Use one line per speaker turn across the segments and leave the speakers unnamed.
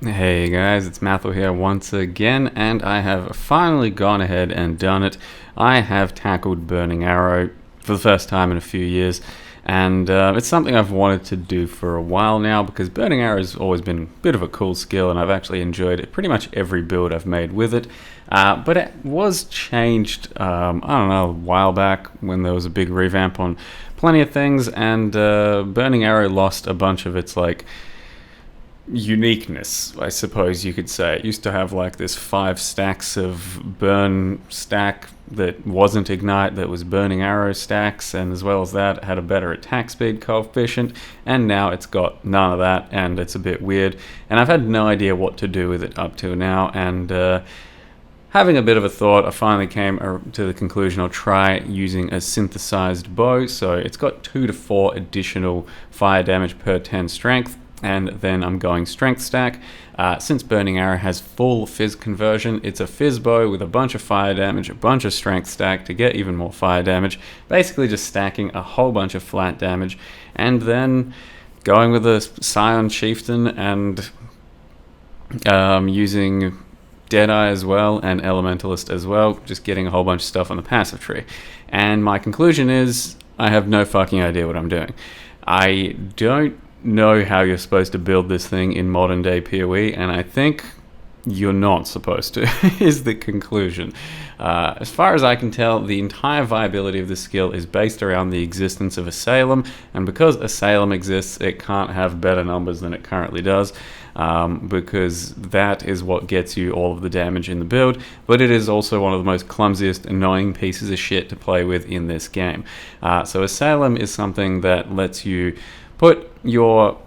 Hey guys, it's Mathel here once again, and I have finally gone ahead and done it. I have tackled Burning Arrow for the first time in a few years, and it's something I've wanted to do for a while now because Burning Arrow has always been a bit of a cool skill, and I've actually enjoyed it pretty much every build I've made with it. But it was changed, I don't know, a while back when there was a big revamp on plenty of things, and Burning Arrow lost a bunch of its uniqueness, I suppose you could say. It used to have like this 5 stacks of burn stack that wasn't ignite, that was burning arrow stacks, and as well as that it had a better attack speed coefficient, and now it's got none of that, and it's a bit weird, and I've had no idea what to do with it up till now. And having a bit of a thought, I finally came to the conclusion I'll try using a synthesized bow. So it's got 2 to 4 additional fire damage per 10 strength, and then I'm going strength stack. Since Burning Arrow has full fizz conversion, it's a fizz bow with a bunch of fire damage, a bunch of strength stack to get even more fire damage, basically just stacking a whole bunch of flat damage, and then going with a scion chieftain and using Deadeye as well and Elementalist as well, just getting a whole bunch of stuff on the passive tree. And my conclusion is I have no fucking idea what I'm doing. I don't know how you're supposed to build this thing in modern day PoE, and I think you're not supposed to is the conclusion. As far as I can tell, the entire viability of this skill is based around the existence of Asylum, and because Asylum exists, it can't have better numbers than it currently does, because that is what gets you all of the damage in the build, but it is also one of the most clumsiest, annoying pieces of shit to play with in this game. So Asylum is something that lets you put your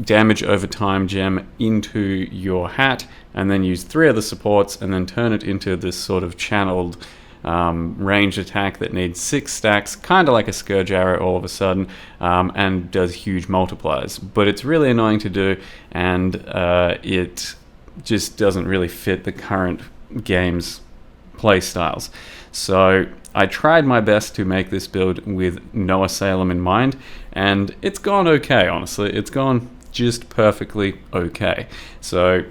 damage over time gem into your hat and then use 3 other supports and then turn it into this sort of channeled ranged attack that needs 6 stacks, kind of like a Scourge Arrow all of a sudden, and does huge multipliers. But it's really annoying to do, and it just doesn't really fit the current game's play styles. So I tried my best to make this build with no Asylum in mind, and it's gone okay, honestly. It's gone just perfectly okay. So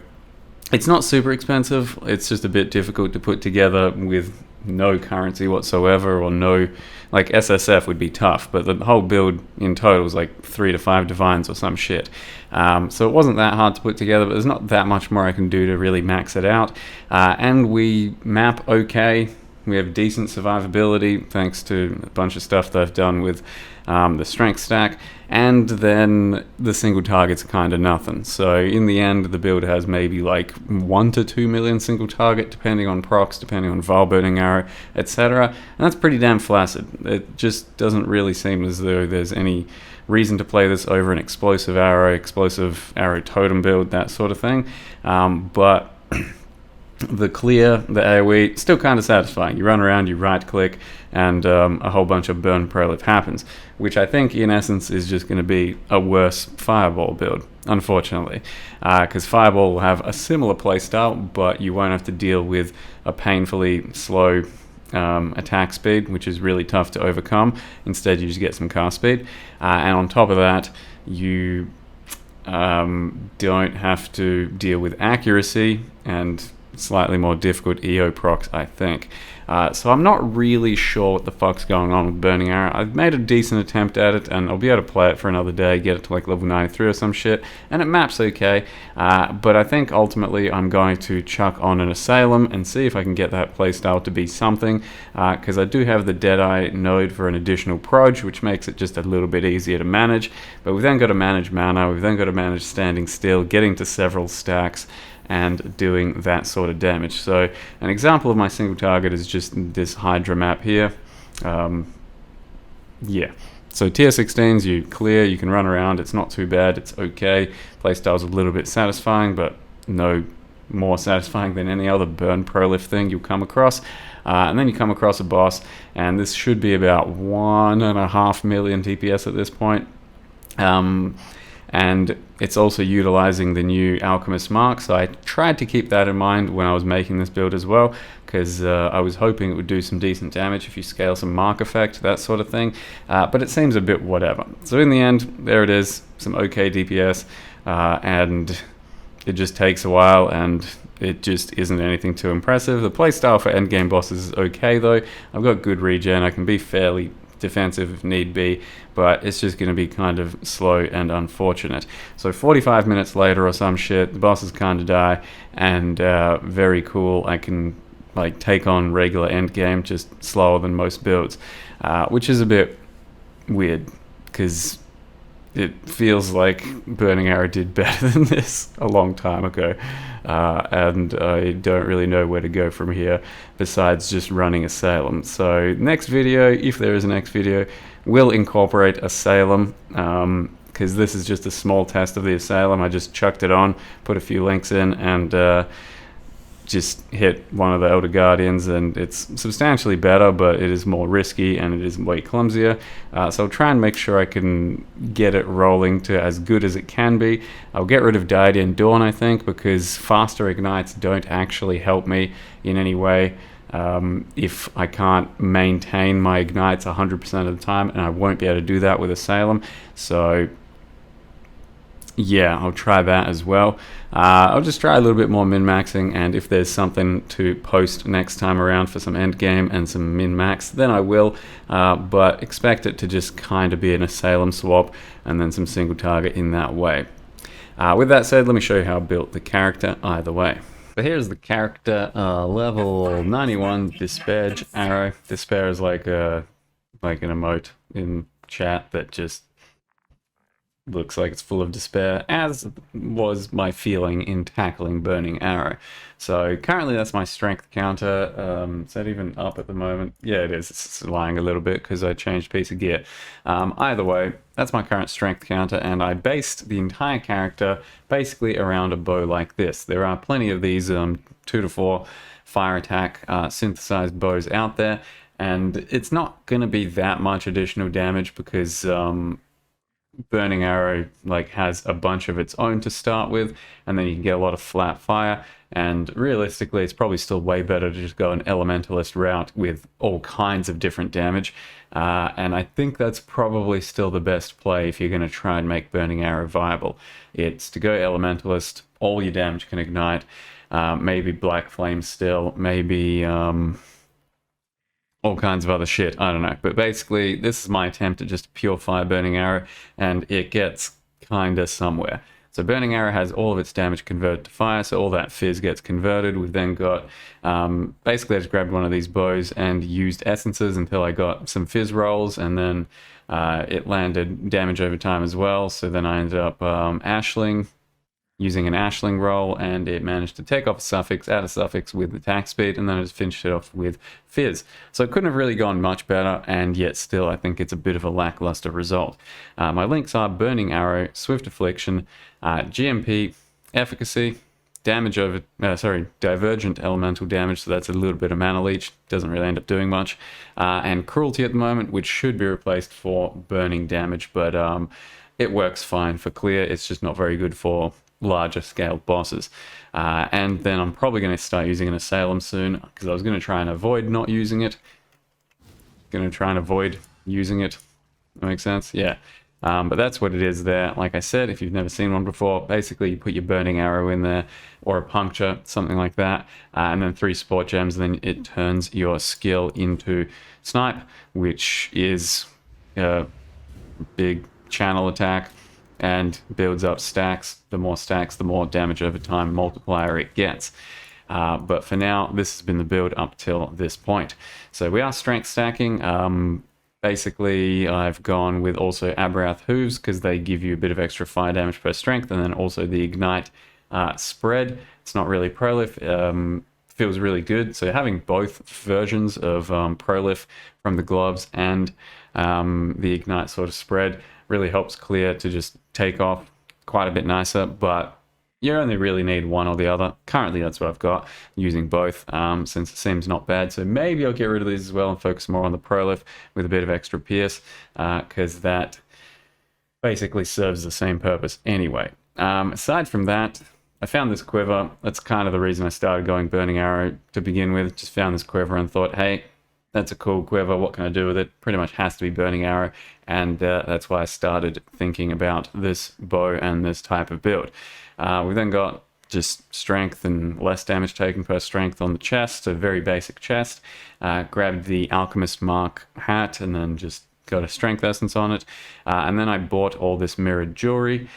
it's not super expensive, it's just a bit difficult to put together with no currency whatsoever, or no, like SSF would be tough, but the whole build in total was like 3 to 5 divines or some shit. So it wasn't that hard to put together, but there's not that much more I can do to really max it out. And we map okay. We have decent survivability thanks to a bunch of stuff that I've done with the strength stack, and then the single target's kind of nothing. So in the end, the build has maybe like 1 to 2 million single target, depending on procs, depending on Vol Burning Arrow, etc. And that's pretty damn flaccid. It just doesn't really seem as though there's any reason to play this over an explosive arrow totem build, that sort of thing. But the AoE, still kind of satisfying. You run around, you right click, and a whole bunch of burn prolif happens, which I think in essence is just going to be a worse Fireball build, unfortunately, because Fireball will have a similar playstyle, but you won't have to deal with a painfully slow attack speed, which is really tough to overcome. Instead, you just get some cast speed, and on top of that, you don't have to deal with accuracy and slightly more difficult EO procs, I think. So I'm not really sure what the fuck's going on with Burning Arrow. I've made a decent attempt at it, and I'll be able to play it for another day, get it to like level 93 or some shit, and it maps okay. But I think ultimately I'm going to chuck on an Asylum and see if I can get that playstyle to be something, because I do have the Deadeye node for an additional proj, which makes it just a little bit easier to manage. But we've then got to manage mana, we've then got to manage standing still, getting to several stacks, and doing that sort of damage. So an example of my single target is just this Hydra map here. Yeah, so tier 16s, you clear, you can run around, it's not too bad, it's okay. Playstyle's a little bit satisfying, but no more satisfying than any other burn prolif thing you'll come across. And then you come across a boss, and this should be about 1.5 million TPS at this point. And it's also utilizing the new Alchemist Mark, so I tried to keep that in mind when I was making this build as well, because I was hoping it would do some decent damage if you scale some Mark effect, that sort of thing, but it seems a bit whatever. So in the end, there it is, some okay DPS, and it just takes a while, and it just isn't anything too impressive. The playstyle for endgame bosses is okay though. I've got good regen, I can be fairly defensive if need be, but it's just going to be kind of slow and unfortunate. So 45 minutes later or some shit, the bosses kind of die, and very cool, I can like take on regular endgame, just slower than most builds, which is a bit weird because it feels like Burning Arrow did better than this a long time ago, and I don't really know where to go from here besides just running Asylum. So next video, if there is a next video, will incorporate Asylum, because this is just a small test of the Asylum. I just chucked it on, put a few links in, and just hit one of the Elder Guardians, and it's substantially better, but it is more risky and it is way clumsier. So I'll try and make sure I can get it rolling to as good as it can be. I'll get rid of Diadian Dawn, I think, because faster ignites don't actually help me in any way. If I can't maintain my ignites 100% of the time, and I won't be able to do that with Asylum. So yeah, I'll try that as well. I'll just try a little bit more min-maxing, and if there's something to post next time around for some endgame and some min-max, then I will, but expect it to just kind of be an Asylum swap and then some single target in that way. With that said, let me show you how I built the character either way. So here's the character, level 91, Despair Arrow. Despair is like an emote in chat that just looks like it's full of despair, as was my feeling in tackling Burning Arrow. So currently that's my strength counter. Is that even up at the moment? Yeah, it is. It's lying a little bit because I changed a piece of gear. Either way, that's my current strength counter, and I based the entire character basically around a bow like this. There are plenty of these 2 to 4 fire attack synthesized bows out there, and it's not going to be that much additional damage because Burning Arrow like has a bunch of its own to start with, and then you can get a lot of flat fire, and realistically it's probably still way better to just go an elementalist route with all kinds of different damage, and I think that's probably still the best play if you're going to try and make Burning Arrow viable. It's to go elementalist, all your damage can ignite, maybe Black Flame still, maybe all kinds of other shit, I don't know. But basically, this is my attempt at just pure fire Burning Arrow, and it gets kinda somewhere. So Burning Arrow has all of its damage converted to fire, so all that fizz gets converted. We've then got, basically I just grabbed one of these bows and used essences until I got some fizz rolls, and then it landed damage over time as well. So then I ended up ashling, using an ashling roll, and it managed to take off a suffix, add a suffix with attack speed, and then I just finished it off with fizz. So it couldn't have really gone much better, and yet still I think it's a bit of a lackluster result. My links are Burning Arrow, Swift Affliction, GMP, Efficacy, damage over, divergent elemental damage, so that's a little bit of mana leech, doesn't really end up doing much, and Cruelty at the moment, which should be replaced for burning damage, but it works fine for clear, it's just not very good for larger scale bosses. And then I'm probably going to start using an Asylum soon, because I was going to try and avoid not using it. That makes sense? Yeah. But that's what it is there. Like I said, if you've never seen one before, basically you put your Burning Arrow in there, or a Puncture, something like that, and then 3 Sport Gems, and then it turns your skill into Snipe, which is a big channel attack, and builds up stacks. The more stacks, the more damage over time multiplier it gets. But for now, this has been the build up till this point. So we are strength stacking. Basically, I've gone with also Abrath Hooves, because they give you a bit of extra fire damage per strength, and then also the Ignite spread. It's not really Prolif. Feels really good. So having both versions of Prolif from the gloves and the Ignite sort of spread really helps clear to just take off quite a bit nicer, but you only really need one or the other. Currently that's what I've got, using both, since it seems not bad. So maybe I'll get rid of these as well and focus more on the Prolif with a bit of extra pierce, because that basically serves the same purpose anyway. Aside from that, I found this quiver. That's kind of the reason I started going Burning Arrow to begin with. Just found this quiver and thought, hey, that's a cool quiver, what can I do with it? Pretty much has to be Burning Arrow, and that's why I started thinking about this bow and this type of build. We've then got just strength and less damage taken per strength on the chest, a very basic chest. Grabbed the Alchemist Mark hat and then just got a strength essence on it. And then I bought all this mirrored jewelry,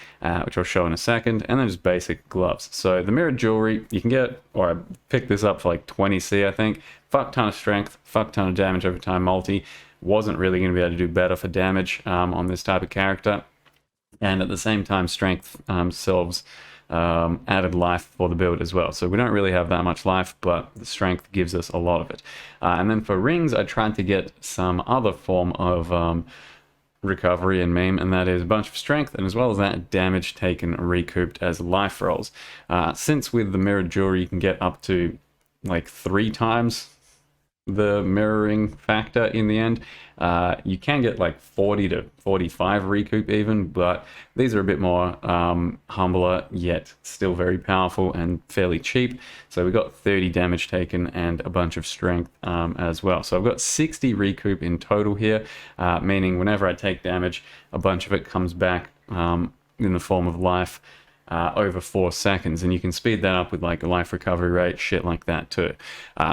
which I'll show in a second, and then just basic gloves. So the mirrored jewelry, you can get, or I picked this up for like 20C, I think. Fuck ton of strength, fuck ton of damage over time multi. Wasn't really going to be able to do better for damage on this type of character. And at the same time, strength solves added life for the build as well. So we don't really have that much life, but the strength gives us a lot of it. And then for rings, I tried to get some other form of recovery and meme, and that is a bunch of strength, and as well as that, damage taken recouped as life rolls. Since with the mirrored jewelry, you can get up to like 3 times the mirroring factor in the end. You can get like 40 to 45 recoup even, but these are a bit more humbler, yet still very powerful and fairly cheap. So we got 30 damage taken and a bunch of strength as well. So I've got 60 recoup in total here, meaning whenever I take damage, a bunch of it comes back in the form of life. Over 4 seconds, and you can speed that up with like a life recovery rate, shit like that too.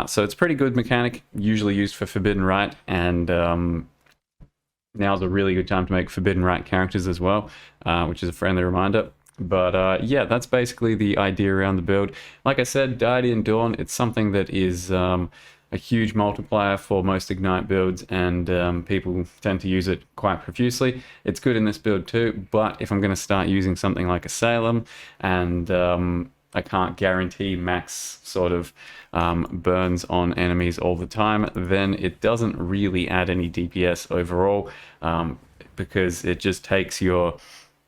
So it's a pretty good mechanic, usually used for Forbidden Rite, and now's a really good time to make Forbidden Rite characters as well, which is a friendly reminder. But yeah, that's basically the idea around the build. Like I said, Deity and Dawn, it's something that is a huge multiplier for most Ignite builds, and people tend to use it quite profusely. It's good in this build too, but if I'm going to start using something like a Salem, and I can't guarantee max sort of burns on enemies all the time, then it doesn't really add any DPS overall, because it just takes your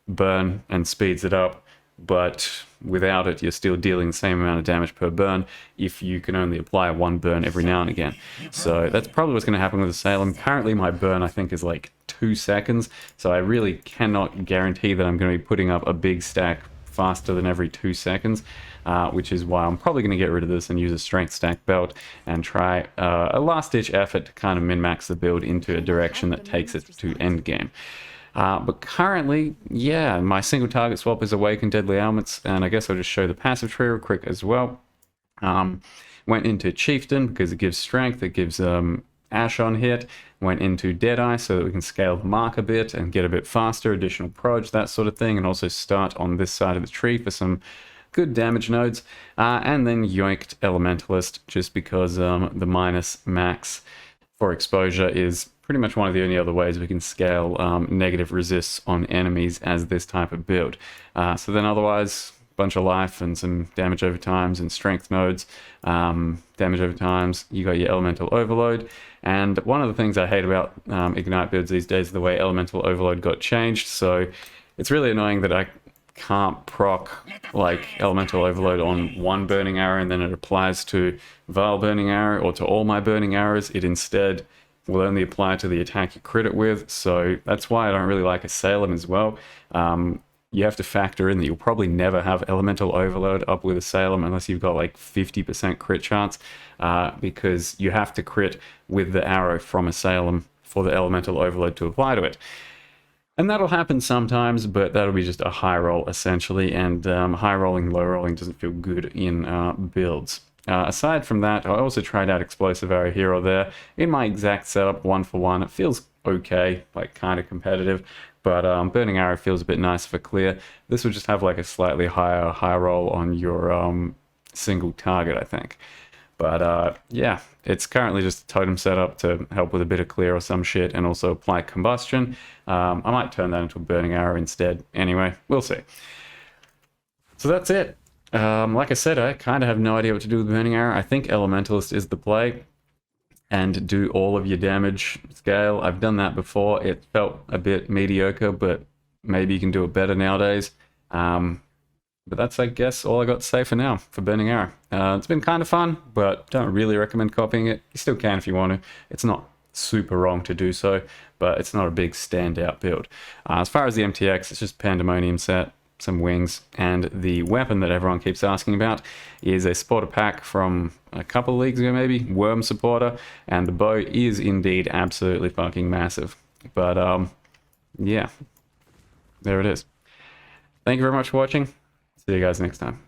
burn and speeds it up, but without it, you're still dealing the same amount of damage per burn if you can only apply 1 burn every now and again. So that's probably what's going to happen with the Salem. Currently, my burn, I think, is like 2 seconds, so I really cannot guarantee that I'm going to be putting up a big stack faster than every 2 seconds, which is why I'm probably going to get rid of this and use a strength stack belt and try a last-ditch effort to kind of min-max the build into a direction that takes it to endgame. But currently, yeah, my single target swap is Awaken Deadly Ailments, and I guess I'll just show the passive tree real quick as well. Went into Chieftain because it gives strength, it gives Ash on hit. Went into Deadeye so that we can scale the mark a bit and get a bit faster, additional proj, that sort of thing, and also start on this side of the tree for some good damage nodes. And then yoinked Elementalist just because the minus max for exposure is pretty much one of the only other ways we can scale negative resists on enemies as this type of build. So then otherwise, bunch of life and some damage over times and strength nodes, damage over times. You got your Elemental Overload. And one of the things I hate about Ignite builds these days is the way Elemental Overload got changed. So it's really annoying that I can't proc like Elemental Overload on one burning arrow and then it applies to Vile Burning Arrow or to all my burning arrows. It instead will only apply to the attack you crit it with, so that's why I don't really like Salem as well. You have to factor in that you'll probably never have Elemental Overload up with Salem unless you've got like 50% crit chance, because you have to crit with the arrow from Salem for the Elemental Overload to apply to it. And that'll happen sometimes, but that'll be just a high roll essentially, and high rolling, low rolling doesn't feel good in builds. Aside from that, I also tried out Explosive Arrow here or there. In my exact setup, 1-for-1, it feels okay, like kind of competitive, but Burning Arrow feels a bit nicer for clear. This would just have like a slightly higher roll on your single target, I think. But yeah, it's currently just a totem setup to help with a bit of clear or some shit, and also apply combustion. I might turn that into a Burning Arrow instead. Anyway, we'll see. So that's it. Like I said, I kind of have no idea what to do with Burning Arrow. I think Elementalist is the play, and do all of your damage scale. I've done that before. It felt a bit mediocre, but maybe you can do it better nowadays. But that's, I guess, all I got to say for now for Burning Arrow. It's been kind of fun, but don't really recommend copying it. You still can if you want to. It's not super wrong to do so, but it's not a big standout build. As far as the MTX, it's just Pandemonium set, some wings, and the weapon that everyone keeps asking about is a supporter pack from a couple of leagues ago maybe, Worm supporter, and the bow is indeed absolutely fucking massive. But yeah, there it is. Thank you very much for watching. See you guys next time.